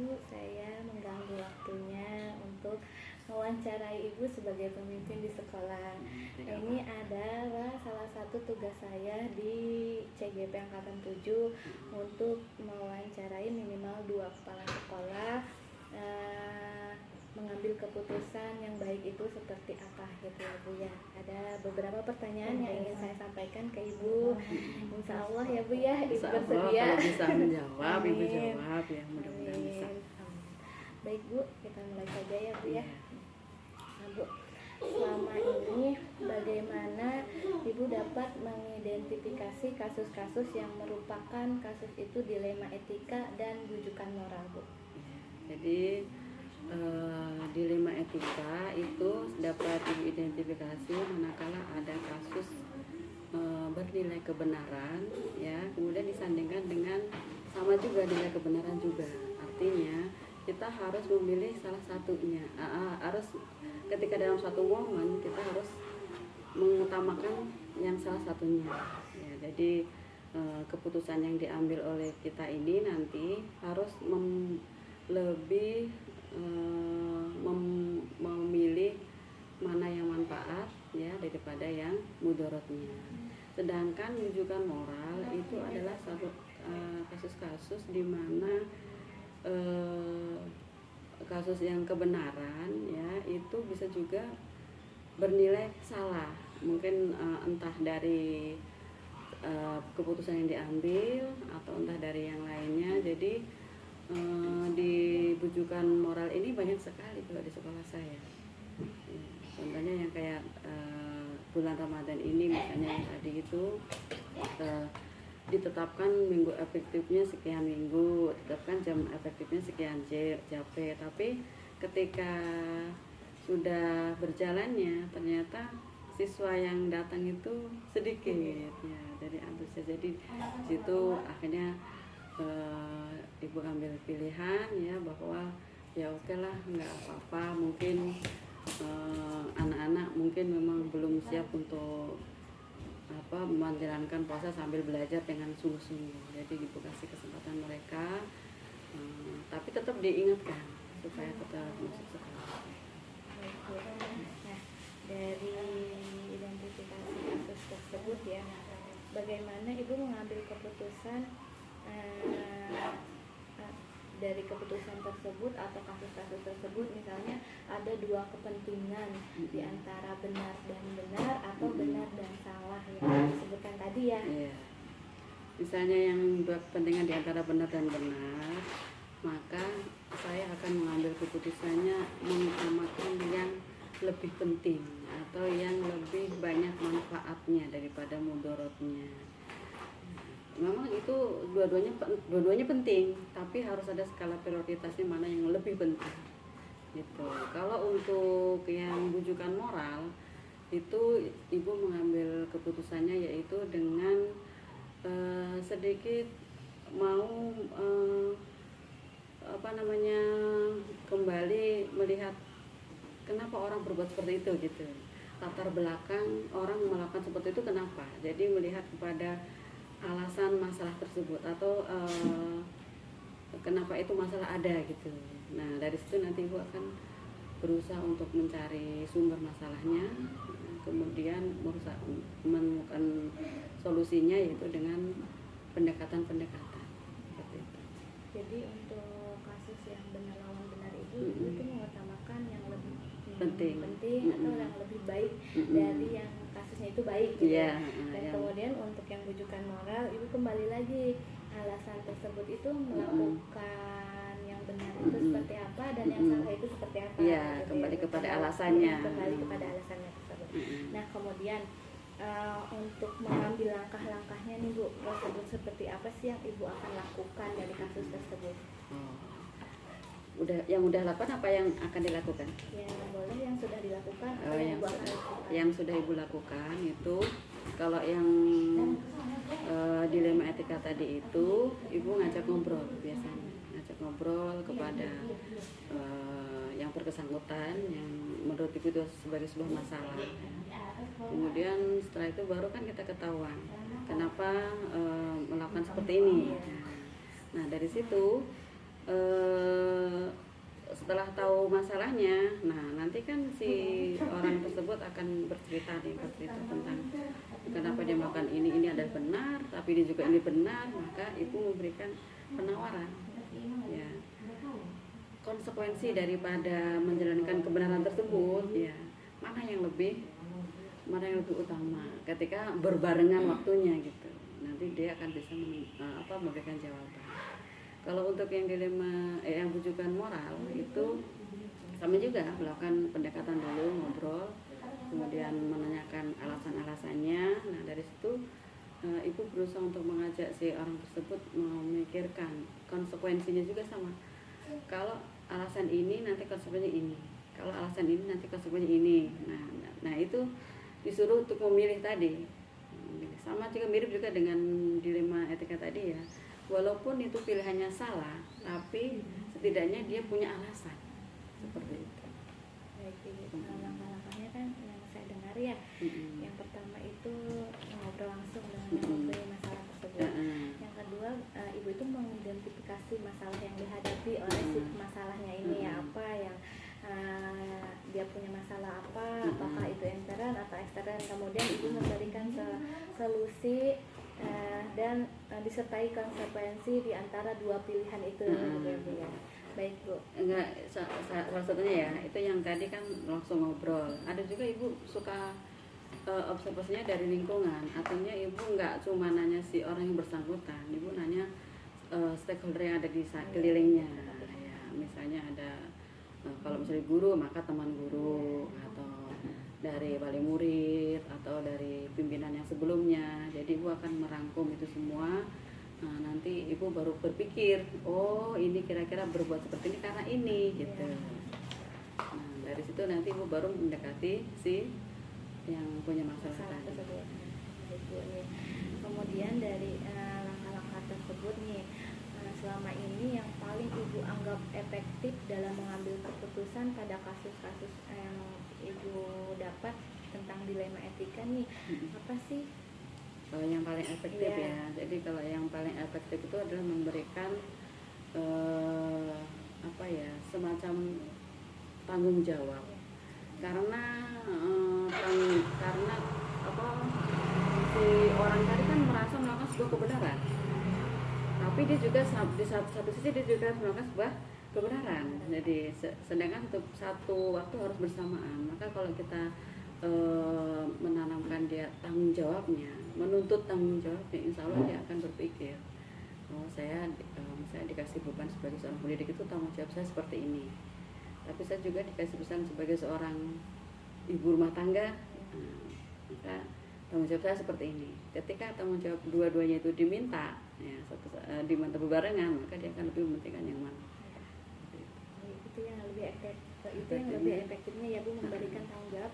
Ibu, saya mengganggu waktunya untuk mewawancarai Ibu sebagai pemimpin di sekolah. Ini adalah salah satu tugas saya di CGP Angkatan 7 untuk mewawancarai minimal 2 kepala sekolah, mengambil keputusan yang baik itu seperti apa gitu ya Bu ya. Ada beberapa pertanyaan yang ingin saya sampaikan ke Ibu. Insya Allah ya Bu ya, Ibu bersedia. Kalau bisa menjawab, Ibu jawab ya, mudah-mudahan bisa. Baik Bu, kita mulai saja ya Bu ya. Nah Bu, selama ini bagaimana Ibu dapat mengidentifikasi kasus-kasus yang merupakan kasus itu dilema etika dan bujukan moral Bu? Jadi dilema etika itu dapat Ibu identifikasi manakala ada kasus bernilai kebenaran ya, kemudian disandingkan dengan sama juga nilai kebenaran juga. Artinya kita harus memilih salah satunya. Harus ketika dalam suatu momen kita harus mengutamakan yang salah satunya ya. Jadi keputusan yang diambil oleh kita ini nanti harus lebih memilih mana yang manfaat ya daripada yang mudorotnya. Sedangkan rujukan moral itu adalah satu kasus-kasus di mana kasus yang kebenaran ya itu bisa juga bernilai salah, mungkin entah dari keputusan yang diambil atau entah dari yang lainnya. Jadi di bujukan moral ini banyak sekali kalau di sekolah saya. Contohnya yang kayak bulan Ramadan ini misalnya yang tadi itu ditetapkan minggu efektifnya sekian minggu, ditetapkan jam efektifnya sekian JP, tapi ketika sudah berjalannya ternyata siswa yang datang itu sedikit ya, dari antusias. Jadi situ akhirnya Ibu ambil pilihan ya bahwa ya oke lah, nggak apa-apa, mungkin anak-anak mungkin memang belum siap untuk menjalankan puasa sambil belajar dengan sungguh-sungguh. Jadi Ibu kasih kesempatan mereka, tapi tetap diingatkan supaya tetap masuk sekolah. Nah, dari identifikasi kasus tersebut ya, bagaimana Ibu mengambil keputusan dari keputusan tersebut atau kasus-kasus tersebut? Misalnya ada dua kepentingan di antara benar dan benar atau benar dan salah yang disebutkan tadi ya. Misalnya yang dua kepentingan di antara benar dan benar, maka saya akan mengambil keputusannya mengutamakan yang lebih penting atau yang lebih banyak manfaatnya daripada mudorotnya. Memang itu dua-duanya penting, tapi harus ada skala prioritasnya mana yang lebih penting gitu. Kalau untuk yang bujukan moral itu Ibu mengambil keputusannya yaitu dengan sedikit mau kembali melihat kenapa orang berbuat seperti itu gitu, latar belakang orang melakukan seperti itu kenapa. Jadi melihat kepada alasan masalah tersebut atau kenapa itu masalah ada gitu. Nah dari situ nanti Ibu akan berusaha untuk mencari sumber masalahnya, kemudian menemukan solusinya yaitu dengan pendekatan-pendekatan seperti itu. Jadi untuk kasus yang benar lawan benar itu itu mengutamakan yang lebih penting atau yang lebih baik dari yang kasusnya itu baik gitu. Dan kemudian untuk yang bujukan moral Ibu kembali lagi alasan tersebut itu melakukan yang benar itu seperti apa dan yang salah itu seperti apa. Gitu kembali kepada alasannya. Kembali kepada alasannya tersebut. Nah kemudian untuk mengambil langkah-langkahnya nih Bu, prosedur seperti apa sih yang Ibu akan lakukan dari kasus tersebut? Yang udah lakukan apa yang akan dilakukan? Ya boleh yang sudah dilakukan atau yang Ibu akan lakukan. Yang sudah Ibu lakukan itu kalau yang dilema etika tadi itu Ibu ngajak ngobrol, biasanya ngajak ngobrol kepada yang bersangkutan yang menurut Ibu itu sebagai sebuah masalah. Kemudian setelah itu baru kan kita ketahuan kenapa melakukan seperti ini. Nah dari situ setelah tahu masalahnya, nah nanti kan si orang tersebut akan bercerita tentang kenapa dia melakukan ini adalah benar, tapi dia juga ini benar, maka ibu memberikan penawaran, ya, konsekuensi daripada menjalankan kebenaran tersebut, ya, mana yang lebih utama ketika berbarengan waktunya gitu. Nanti dia akan bisa memberikan jawaban. Kalau untuk yang dilema yang rujukan moral itu sama juga, melakukan pendekatan dulu, ngobrol, kemudian menanyakan alasan-alasannya. Nah dari situ ibu berusaha untuk mengajak si orang tersebut memikirkan konsekuensinya juga sama. Kalau alasan ini nanti konsekuensinya ini, kalau alasan ini nanti konsekuensinya ini. Nah itu disuruh untuk memilih tadi. Sama juga, mirip juga dengan dilema etika tadi ya. Walaupun itu pilihannya salah, tapi setidaknya dia punya alasan. Seperti itu. Baik, langkah-langkahnya kan yang saya dengar ya. Yang pertama itu ngobrol langsung dengan yang mempunyai masalah tersebut. Yang kedua, ibu itu mengidentifikasi masalah yang dihadapi oleh si masalahnya ini ya, apa yang dia punya masalah apa, apakah itu intern atau ekstern. Kemudian ibu memberikan solusi dan disertai konsekuensi di antara dua pilihan itu. Ya. Baik Bu. Enggak, salah satunya ya itu yang tadi kan langsung ngobrol. Ada juga ibu suka observasinya dari lingkungan, artinya ibu nggak cuma nanya si orang yang bersangkutan, ibu nanya stakeholder yang ada di sekelilingnya. Ya, misalnya ada kalau misalnya guru, maka teman guru, atau dari wali murid, atau dari pimpinan yang sebelumnya. Jadi ibu akan merangkum itu semua. Nah, nanti ibu baru berpikir, oh ini kira-kira berbuat seperti ini karena ini gitu. Nah dari situ nanti ibu baru mendekati si yang punya masalah tersebut. Kemudian dari langkah-langkah tersebut nih, selama ini yang paling ibu anggap efektif dalam mengambil keputusan pada kasus-kasus yang ibu dapat tentang dilema etika nih, apa sih? Kalau yang paling efektif ya, jadi kalau yang paling efektif itu adalah memberikan semacam tanggung jawab, karena si orang tadi kan merasa melakukan sebuah kebenaran, tapi dia juga di satu sisi dia juga harus melakukan sebuah kebenaran. Jadi sedangkan satu waktu harus bersamaan. Maka kalau kita menanamkan dia tanggung jawabnya, menuntut tanggung jawabnya, insya Allah dia akan berpikir, oh saya dikasih beban sebagai seorang pendidik itu tanggung jawab saya seperti ini, tapi saya juga dikasih pesan sebagai seorang ibu rumah tangga, maka tanggung jawab saya seperti ini. Ketika tanggung jawab dua-duanya itu diminta, ya, diminta berbarengan, maka dia akan lebih mementingkan yang mana. Itu yang lebih efektifnya ya Bu, memberikan tanggung jawab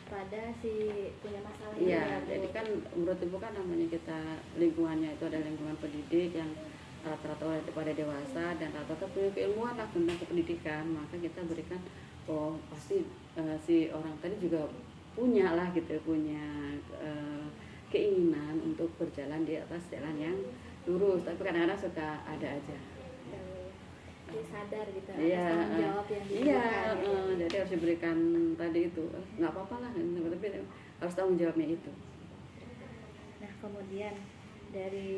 pada si punya masalah ini. Iya, jadi kan menurut ibu kan namanya kita lingkungannya itu ada lingkungan pendidik yang rata-rata pada dewasa dan rata-rata punya keilmuan lah tentang kependidikan, maka kita berikan pasti si orang tadi juga punya keinginan untuk berjalan di atas jalan yang lurus, tapi kadang-kadang suka ada aja. Dia sadar gitu atas tanggung jawab yang diberikan. Jadi harus diberikan tadi itu, nggak apa-apa lah, tapi harus tanggung jawabnya itu. Nah kemudian dari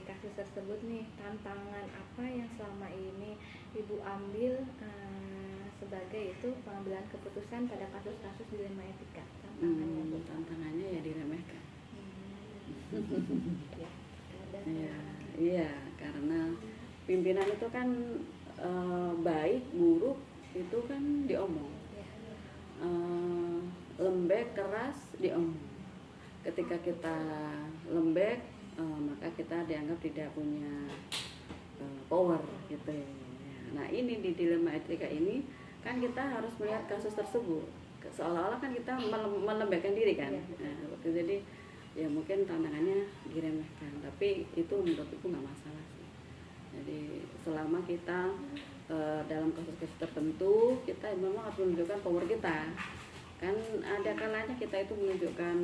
kasus tersebut nih, tantangan apa yang selama ini ibu ambil sebagai itu pengambilan keputusan pada kasus-kasus dilema etika? Tantangannya ya diremehkan. Iya, karena pimpinan itu kan baik buruk itu kan diomong, lembek keras diomong. Ketika kita lembek, maka kita dianggap tidak punya power gitu ya. Nah ini di dilema etika ini kan kita harus melihat kasus tersebut seolah-olah kan kita melembekkan diri kan. Jadi ya mungkin tantangannya diremehkan, tapi itu menurut ibu nggak masalah sih. Jadi selama kita dalam kasus-kasus tertentu kita memang harus menunjukkan power kita. Kan ada kalanya kita itu menunjukkan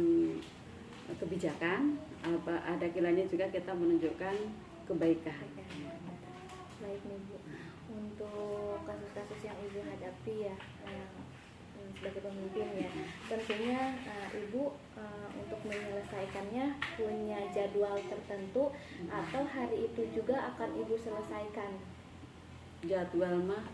kebijakan, ada kalanya juga kita menunjukkan kebaikan. Baik nih Bu, untuk kasus-kasus yang ibu hadapi ya, sebagai pemimpin ya, tentunya ibu untuk menyelesaikannya punya jadwal tertentu atau hari itu juga akan ibu selesaikan? Jadwal mah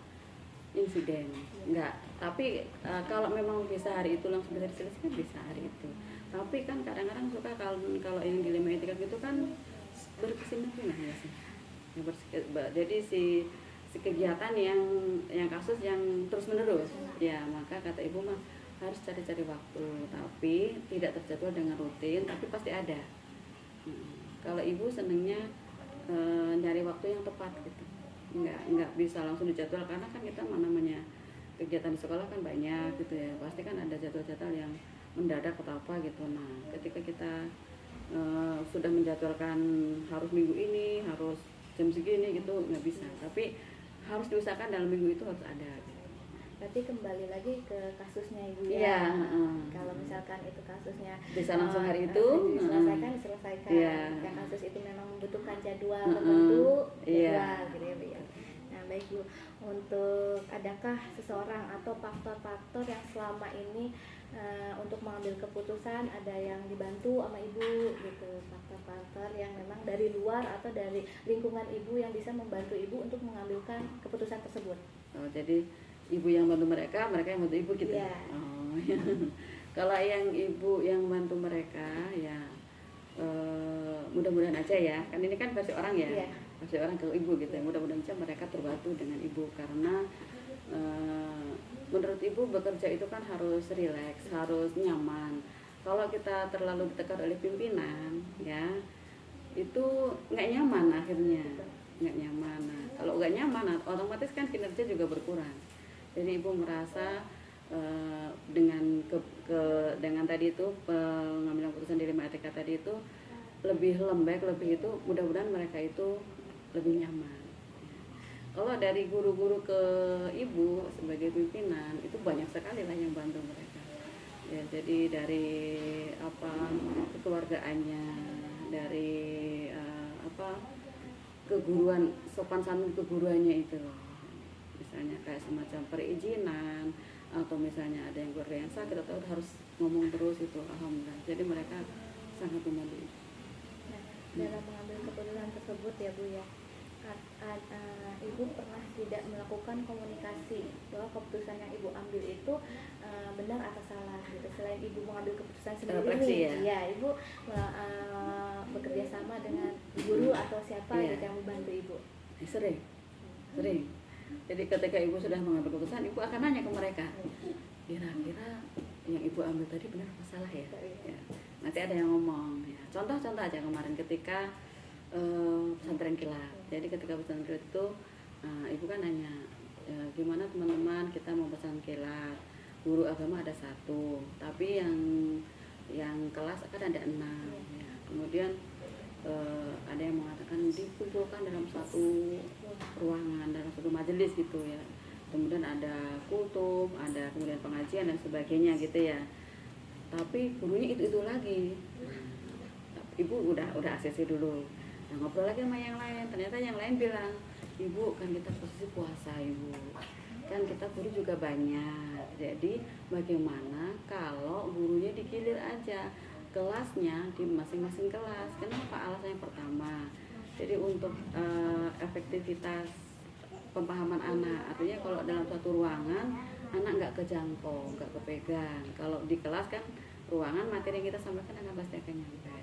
insiden enggak, tapi kalau memang bisa hari itu langsung bisa diselesaikan bisa hari itu. Tapi kan kadang-kadang suka kalau yang dilema etika gitu kan berkesinambungan ya sih. Jadi si kegiatan yang kasus yang terus menerus ya, maka kata ibu mah harus cari-cari waktu, tapi tidak terjadwal dengan rutin, tapi pasti ada. Kalau ibu senengnya nyari waktu yang tepat gitu, nggak bisa langsung dijadwal, karena kan kita namanya kegiatan di sekolah kan banyak gitu ya, pasti kan ada jadwal-jadwal yang mendadak atau apa gitu. Nah ketika kita sudah menjadwalkan harus minggu ini harus jam segini gitu nggak bisa, tapi harus diusahakan dalam minggu itu harus ada gitu. Berarti kembali lagi ke kasusnya ibu ya. Kalau misalkan itu kasusnya bisa langsung hari itu diselesaikan. Yang kasus itu memang membutuhkan jadwal tertentu, jadwal gitu ya Bu ya. Nah baik Bu, untuk adakah seseorang atau faktor-faktor yang selama ini untuk mengambil keputusan ada yang dibantu sama ibu gitu, faktor-faktor yang memang dari luar atau dari lingkungan ibu yang bisa membantu ibu untuk mengambilkan keputusan tersebut? Jadi ibu yang bantu mereka, mereka yang bantu ibu gitu. Ya. Kalau yang ibu yang bantu mereka ya mudah-mudahan aja ya, kan ini kan versi orang ya, versi orang ke ibu gitu ya, mudah-mudahan aja mereka terbantu dengan ibu, karena menurut ibu bekerja itu kan harus rileks, harus nyaman. Kalau kita terlalu ditekan oleh pimpinan ya itu nggak nyaman, akhirnya nggak nyaman. Nah, kalau nggak nyaman otomatis kan kinerja juga berkurang. Jadi ibu merasa dengan tadi itu pengambilan keputusan dilema etika tadi itu lebih lembek, lebih itu mudah-mudahan mereka itu lebih nyaman. Kalau dari guru-guru ke ibu sebagai pimpinan itu banyak sekali lah yang bantu mereka ya, jadi dari kekeluargaannya, dari keguruan, sopan santun keguruannya itu, misalnya kayak semacam perizinan atau misalnya ada yang keluarga yang sakit atau harus ngomong terus itu, alhamdulillah jadi mereka sangat membantu. Nah, dalam mengambil keputusan tersebut ya Bu ya, ibu pernah tidak melakukan komunikasi bahwa keputusan yang ibu ambil itu benar atau salah gitu, selain ibu mengambil keputusan sendiri ya ibu bekerja sama dengan guru atau siapa gitu yang membantu ibu? Sering jadi ketika ibu sudah mengambil keputusan, ibu akan nanya ke mereka, kira-kira yang ibu ambil tadi benar atau salah ya? Nanti ada yang ngomong ya. Contoh aja kemarin ketika pesantren kilat. Jadi ketika pesantren kilat itu ibu kan nanya gimana teman-teman kita mau pesantren kilat, guru agama ada 1, tapi yang kelas akan ada 6 ya. Kemudian ada yang mengatakan dikumpulkan dalam satu ruangan, dalam satu majelis gitu ya, kemudian ada kultum, ada kemudian pengajian dan sebagainya gitu ya, tapi gurunya itu lagi. Ibu udah ACC dulu. Nah, ngobrol lagi sama yang lain, ternyata yang lain bilang, ibu kan kita posisi puasa ibu, kan kita guru juga banyak, jadi bagaimana kalau gurunya digilir aja kelasnya di masing-masing kelas. Kenapa? Alasannya pertama, jadi untuk efektivitas pemahaman anak, artinya kalau dalam satu ruangan anak nggak kejangkau, nggak kepegang. Kalau di kelas kan ruangan materi yang kita sampaikan akan pasti akan nyampe.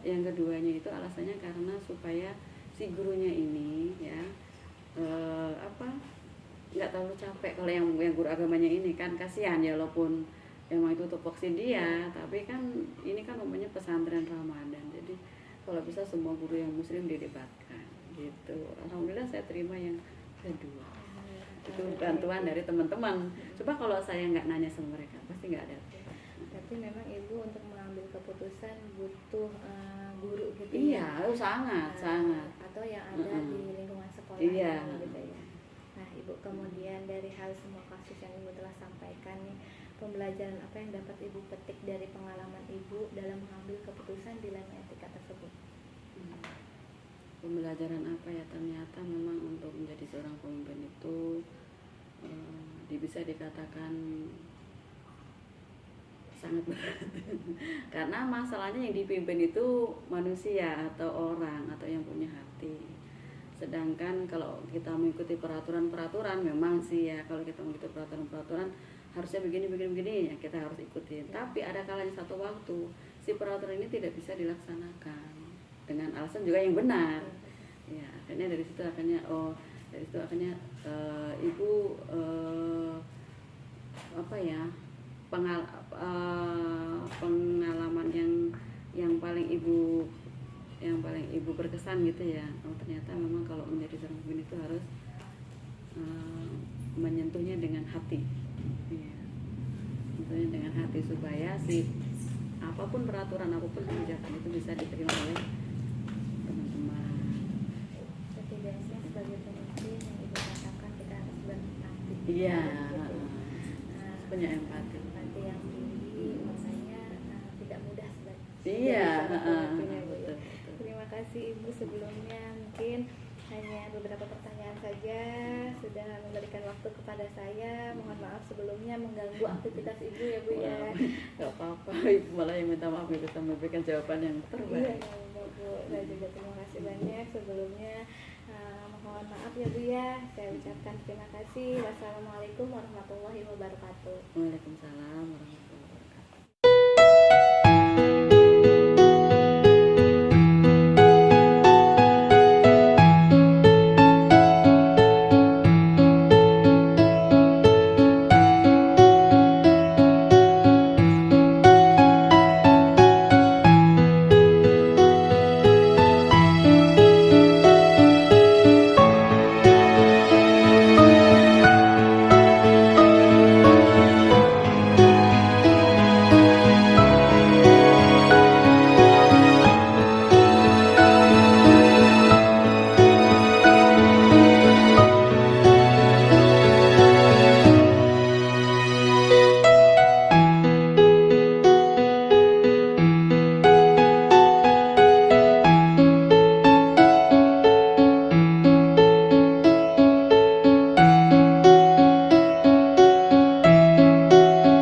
Yang keduanya itu alasannya karena supaya si gurunya ini ya nggak terlalu capek. Kalau yang guru agamanya ini kan kasihan ya, walaupun emang itu tupoksi dia, tapi kan ini kan namanya pesantren Ramadan, jadi kalau bisa semua guru yang muslim dilibatkan gitu. Alhamdulillah saya terima yang kedua, itu bantuan dari teman-teman. Coba kalau saya nggak nanya sama mereka pasti nggak ada. Tapi memang ibu untuk mengambil keputusan butuh guru gitu ya? Iya, sangat. Atau yang ada di lingkungan sekolah gitu ya. Nah ibu, kemudian dari hal semua kasus yang ibu telah sampaikan nih, pembelajaran apa yang dapat ibu petik dari pengalaman ibu dalam mengambil keputusan dilema etika tersebut? Pembelajaran apa ya, ternyata memang untuk menjadi seorang pemimpin itu bisa dikatakan sangat berat. Karena masalahnya yang dipimpin itu manusia atau orang atau yang punya hati. Sedangkan kalau kita mengikuti peraturan-peraturan, memang sih ya, kalau kita mengikuti peraturan-peraturan harusnya begini ya, kita harus ikutin. Tapi ada kalanya satu waktu si peraturan ini tidak bisa dilaksanakan dengan alasan juga yang benar. Ya, akhirnya dari situ akhirnya ibu pengalaman yang paling ibu berkesan gitu ya. Oh, ternyata memang kalau menjadi seorang pemimpin itu harus menyentuhnya dengan hati, ya. Menyentuhnya dengan hati supaya apapun peraturan, apapun kebijakan itu bisa diterima oleh teman-teman. Setidaknya sebagai pemimpin yang ibu katakan kita harus berempati. Iya, gitu. punya empati yang tinggi, makanya tidak mudah sebagai iya, betul. Terima kasih ibu sebelumnya, mungkin hanya beberapa pertanyaan saja sudah memberikan waktu kepada saya. Mohon maaf sebelumnya mengganggu aktivitas ibu ya bu ya. Gak apa-apa, ibu malah yang minta maaf bisa memberikan jawaban yang terbaik. Iya bu, saya juga terima kasih banyak sebelumnya. Mohon maaf ya bu ya, saya ucapkan terima kasih. Wassalamualaikum warahmatullahi wabarakatuh. Waalaikumsalam warahmatullahi wabarakatuh.